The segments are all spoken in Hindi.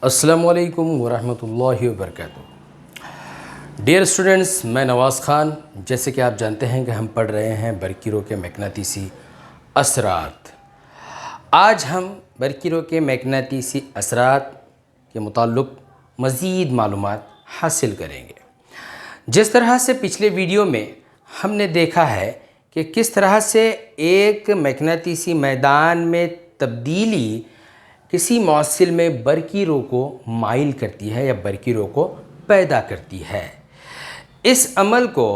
अस्सलामुअलैकुम वरहमतुल्लाहि वबरकातुहू। डियर स्टूडेंट्स, मैं नवाज़ ख़ान। जैसे कि आप जानते हैं कि हम पढ़ रहे हैं बरक़ीरों के मकनातीसी असरात। आज हम बरक़ीरों के मकनातीसी असरात के मुताल्लिक़ मज़ीद मालूमात हासिल करेंगे। जिस तरह से पिछले वीडियो में हमने देखा है कि किस तरह से एक मकनातीसी मैदान में तब्दीली किसी मौसिल में बरक़ीरों को माइल करती है या बरक़ीरों को पैदा करती है। इस अमल को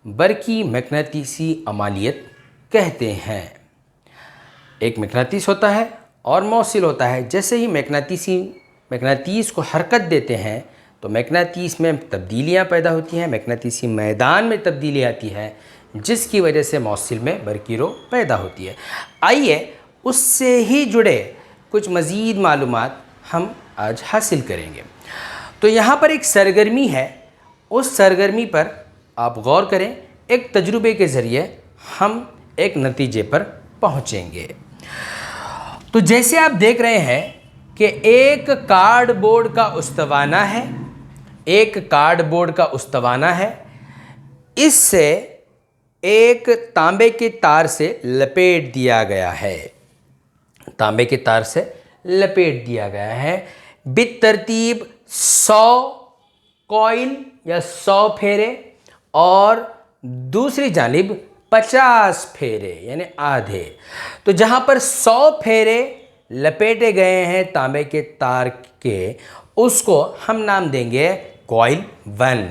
बरक़ी मकनातीसी अमालियत कहते हैं। एक मकनातीस होता है और मौसिल होता है। जैसे ही मकनातीस को हरकत देते हैं तो मकनातीस में तब्दीलियाँ पैदा होती हैं, मकनातीसी मैदान में तब्दीली आती है, जिसकी वजह से मौसिल में बरक़ीरों पैदा होती है। आइए उससे ही जुड़े कुछ मज़ीद मालूमात हम आज हासिल करेंगे। तो यहाँ पर एक सरगर्मी है, उस सरगर्मी पर आप गौर करें। एक तजुर्बे के ज़रिए हम एक नतीजे पर पहुँचेंगे। तो जैसे आप देख रहे हैं कि एक कार्डबोर्ड का उस्तवाना है, एक कार्डबोर्ड का उस्तवाना है। इससे एक तांबे के तार से लपेट दिया गया है, तांबे के तार से लपेट दिया गया है। बितरतीब 100 कॉइल या 100 फेरे और दूसरी जानिब 50 फेरे यानी आधे। तो जहाँ पर 100 फेरे लपेटे गए हैं तांबे के तार के, उसको हम नाम देंगे कॉइल 1।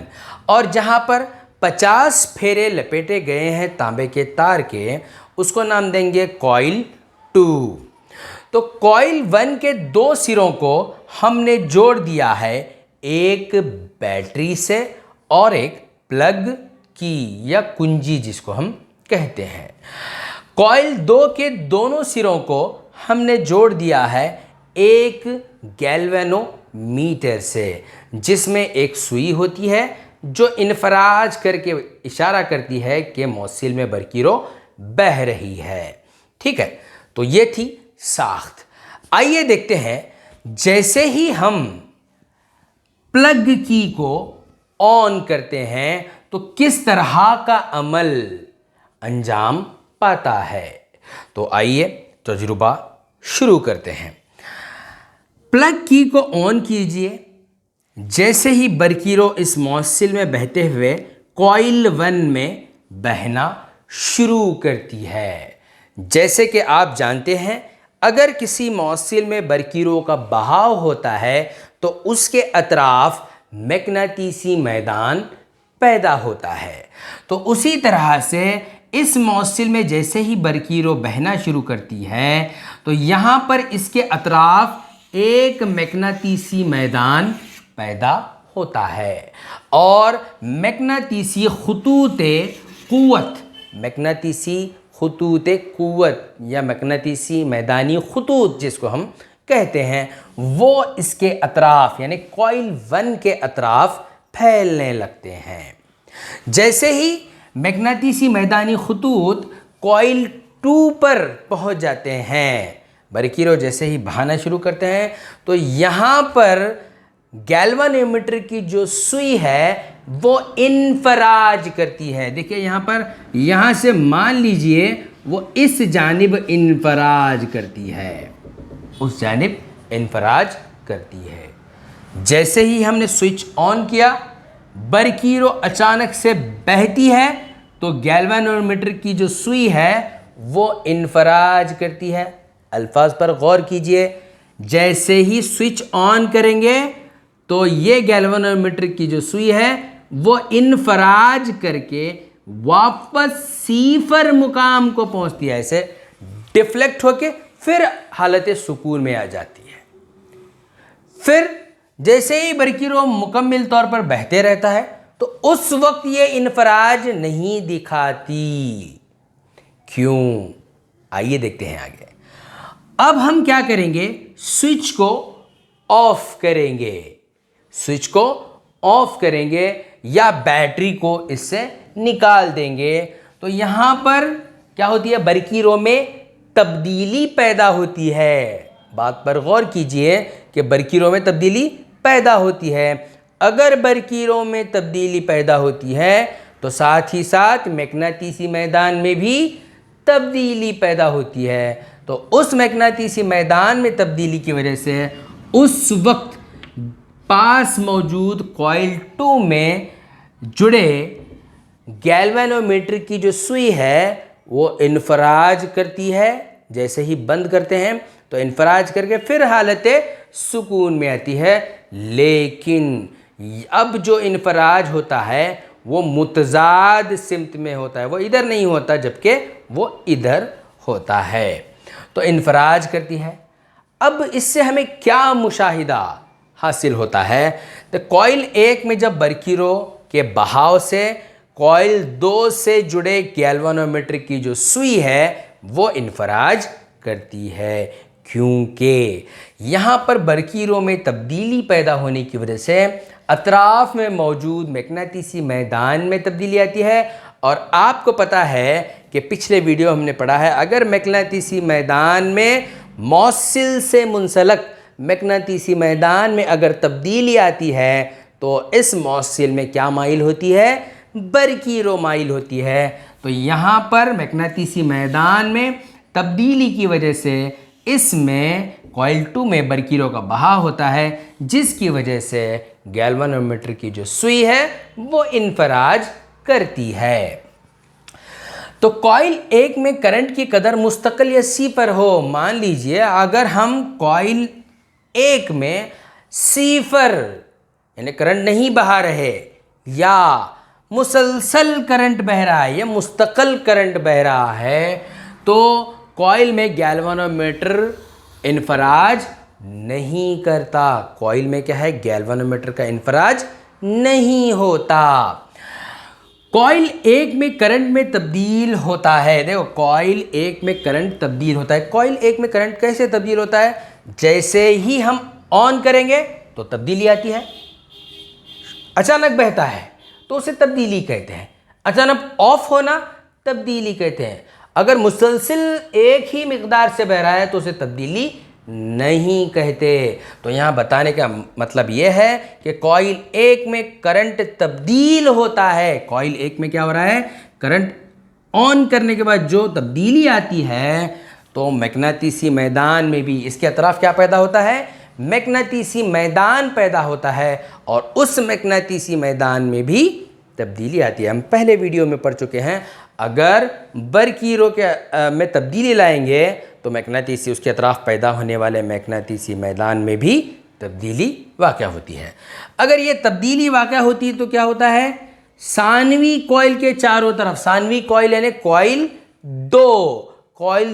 और जहाँ पर 50 फेरे लपेटे गए हैं तांबे के तार के, उसको नाम देंगे कॉइल 2। तो कॉइल 1 के 2 सिरों को हमने जोड़ दिया है, एक बैटरी से और एक प्लग की या कुंजी जिसको हम कहते हैं। कॉइल 2 के दोनों सिरों को हमने जोड़ दिया है एक गैल्वेनोमीटर से, जिसमें एक सुई होती है जो इन्फराज करके इशारा करती है कि मौसिल में बरक़ीरों बह रही है। ठीक है, तो ये थी साख्त। आइए देखते हैं, जैसे ही हम प्लग की को ऑन करते हैं तो किस तरह का अमल अंजाम पाता है। तो आइए तजुर्बा शुरू करते हैं। प्लग की को ऑन कीजिए। जैसे ही बरक़ीरों इस मौसिल में बहते हुए कॉइल 1 में बहना शुरू करती है। जैसे कि आप जानते हैं, अगर किसी मौसिल में बरक़ीरों का बहाव होता है तो उसके अतराफ मकनातीसी मैदान पैदा होता है। तो उसी तरह से इस मौसिल में जैसे ही बरक़ीरों बहना शुरू करती है तो यहाँ पर इसके अतराफ एक मकनातीसी मैदान पैदा होता है और मकनातीसी ख़ुतूत क़ुव्वत, मकनातीसी ख़ुतूत क़ुव्वत या मकनातीसी मैदानी ख़ुतूत जिसको हम कहते हैं, वो इसके अतराफ़ यानी कॉइल 1 के अतराफ़ फैलने लगते हैं। जैसे ही मकनातीसी मैदानी ख़ुतूत कॉइल 2 पर पहुंच जाते हैं, बरक़ीरों जैसे ही बहाना शुरू करते हैं तो यहाँ पर गैल्वेनोमीटर की जो सुई है वो इन्फराज करती है। देखिए यहाँ पर, यहाँ से मान लीजिए वो इस जानिब इन्फराज करती है, उस जानिब इन्फराज करती है। जैसे ही हमने स्विच ऑन किया, बरक़ीरों अचानक से बहती है तो गैल्वेनोमीटर की जो सुई है वो इन्फराज करती है। अल्फाज पर गौर कीजिए। जैसे ही स्विच ऑन करेंगे तो ये गैल्वेनोमीटर की जो सुई है वो इन्फराज करके वापस सिफर मुकाम को पहुंचती है, ऐसे डिफ्लेक्ट होके फिर हालत सुकून में आ जाती है। फिर जैसे ही बरक़ीरों मुकम्मल तौर पर बहते रहता है तो उस वक्त ये इन्फराज नहीं दिखाती। क्यों? आइए देखते हैं आगे। अब हम क्या करेंगे, स्विच को ऑफ करेंगे, स्विच को ऑफ करेंगे या बैटरी को इससे निकाल देंगे। तो यहाँ पर क्या होती है, बरक़ीरों में तब्दीली पैदा होती है। बात पर गौर कीजिए कि बरकीरों में तब्दीली पैदा होती है। अगर बरकीरों में तब्दीली पैदा होती है तो साथ ही साथ मैग्नेटिसी मैदान में भी तब्दीली पैदा होती है। तो उस मैग्नेटिसी मैदान में तब्दीली की वजह से उस वक्त पास मौजूद कॉइल 2 में जुड़े गैल्वेनोमीटर की जो सुई है वो इन्फराज करती है। जैसे ही बंद करते हैं तो इन्फराज करके फिर हालत सुकून में आती है। लेकिन अब जो इन्फराज होता है वो मुतजाद सिमत में होता है, वो इधर नहीं होता जबकि वो इधर होता है। तो इन्फराज करती है। अब इससे हमें क्या मुशाहिदा हासिल होता है? तो कॉइल 1 में जब बरकीरों के बहाव से कॉइल 2 से जुड़े गैल्वेनोमीटर की जो सुई है वो इन्फराज करती है, क्योंकि यहाँ पर बरकीरों में तब्दीली पैदा होने की वजह से अतराफ़ में मौजूद मैग्नेटिसी मैदान में तब्दीली आती है। और आपको पता है कि पिछले वीडियो हमने पढ़ा है, अगर मैग्नेटिसी मैदान में मौसिल से मुंसलक मैग्नेटिसी मैदान में अगर तब्दीली आती है तो इस मौसिल में क्या माइल होती है? बरकीरों माइल होती है। तो यहाँ पर मैग्नेटिसी मैदान में तब्दीली की वजह से इसमें कॉइल 2 में बरकीरों का बहाव होता है, जिसकी वजह से गैल्वेनोमीटर की जो सुई है वो इन्फराज करती है। तो कॉइल 1 में करंट की कदर मुस्तकिल या सिफर हो। मान लीजिए अगर हम कॉइल 1 में सिफर यानी करंट नहीं बहा रहे या मुसलसल करंट बह रहा है या मुस्तकिल करंट बह रहा है तो कॉइल में गैल्वेनोमीटर इन्फराज नहीं करता। कॉइल में क्या है? गैल्वेनोमीटर का इन्फराज नहीं होता। कॉइल 1 में करंट में तब्दील होता है। देखो, कॉइल 1 में करंट तब्दील होता है। कॉइल 1 में करंट कैसे तब्दील होता है? जैसे ही हम ऑन करेंगे तो तब्दीली आती है, अचानक बहता है तो उसे तब्दीली कहते हैं। अचानक ऑफ होना तब्दीली कहते हैं। अगर मुसलसिल एक ही मिकदार से बह रहा है तो उसे तब्दीली नहीं कहते। तो यहाँ बताने का मतलब ये है कि कॉइल 1 में करंट तब्दील होता है। कॉइल 1 में क्या हो रहा है? करंट ऑन करने के बाद जो तब्दीली आती है तो मैग्नेटिसी मैदान में भी इसके अतराफ क्या पैदा होता है? मैग्नेटिसी मैदान पैदा होता है और उस मैग्नेटिसी मैदान में भी तब्दीली आती है। हम पहले वीडियो में पढ़ चुके हैं, अगर बरकीरों के में तब्दीली लाएंगे तो मैग्नेटिसी उसके अतराफ पैदा होने वाले मैग्नेटिसी मैदान में भी तब्दीली वाक़या होती है। अगर ये तब्दीली वाक़या होती है तो क्या होता है? सानवी कॉइल के चारों तरफ, सानवी कॉइल यानी कॉइल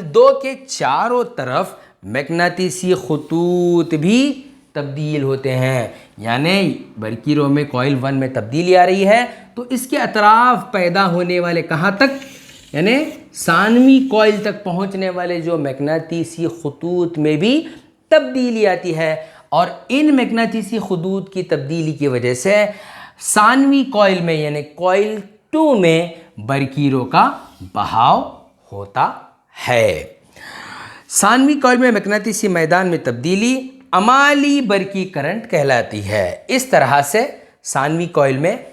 2 के चारों तरफ मैग्नेटिसी खतूत भी तब्दील होते हैं। यानी बरकीरों में कॉइल 1 में तब्दीली आ रही है तो इसके अतराफ पैदा होने वाले कहाँ तक, यानी सानवी कॉइल तक पहुँचने वाले जो मैग्नेटिसी खतूत में भी तब्दीली आती है। और इन मैग्नेटिसी खतूत की तब्दीली की वजह से सानवी कॉइल में यानी कॉइल 2 में बरकीरों का बहाव होता है। सानवी कॉइल में मैग्नेटिसी मैदान में तब्दीली अमाली बरकी करंट कहलाती है। इस तरह से सानवी कॉइल में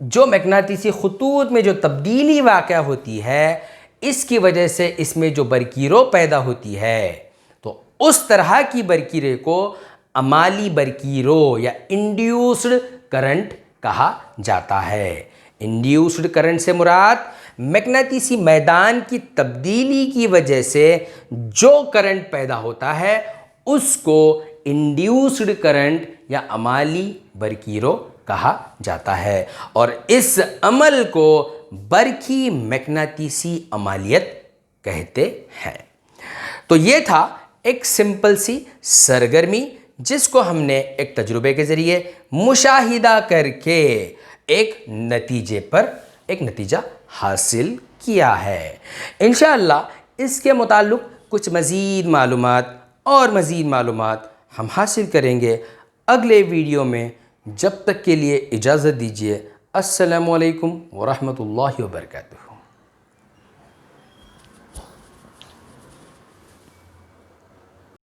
जो मैग्नेटिसी खतूत में जो तब्दीली वाक़या होती है इसकी वजह से इसमें जो बरकीरों पैदा होती है तो उस तरह की बरकीरें को अमाली बरकीरों या इंड्यूस्ड करंट कहा जाता है। इंड्यूस्ड करंट से मुराद मैग्नेटिसी मैदान की तब्दीली की वजह से जो करंट पैदा होता है उसको इंड्यूस्ड करंट या अमाली बरकीरों कहा जाता है और इस अमल को बरकी मैग्नेटिसी अमालियत कहते हैं। तो ये था एक सिंपल सी सरगर्मी जिसको हमने एक तजुर्बे के ज़रिए मुशाहिदा करके एक नतीजा हासिल किया है। इंशाअल्लाह इसके मुताल्लिक़ कुछ मज़ीद मालूमात हम हासिल करेंगे अगले वीडियो में। जब तक के लिए इजाज़त दीजिए। अस्सलामु अलैकुम व रहमतुल्लाहि व बरकातुहू।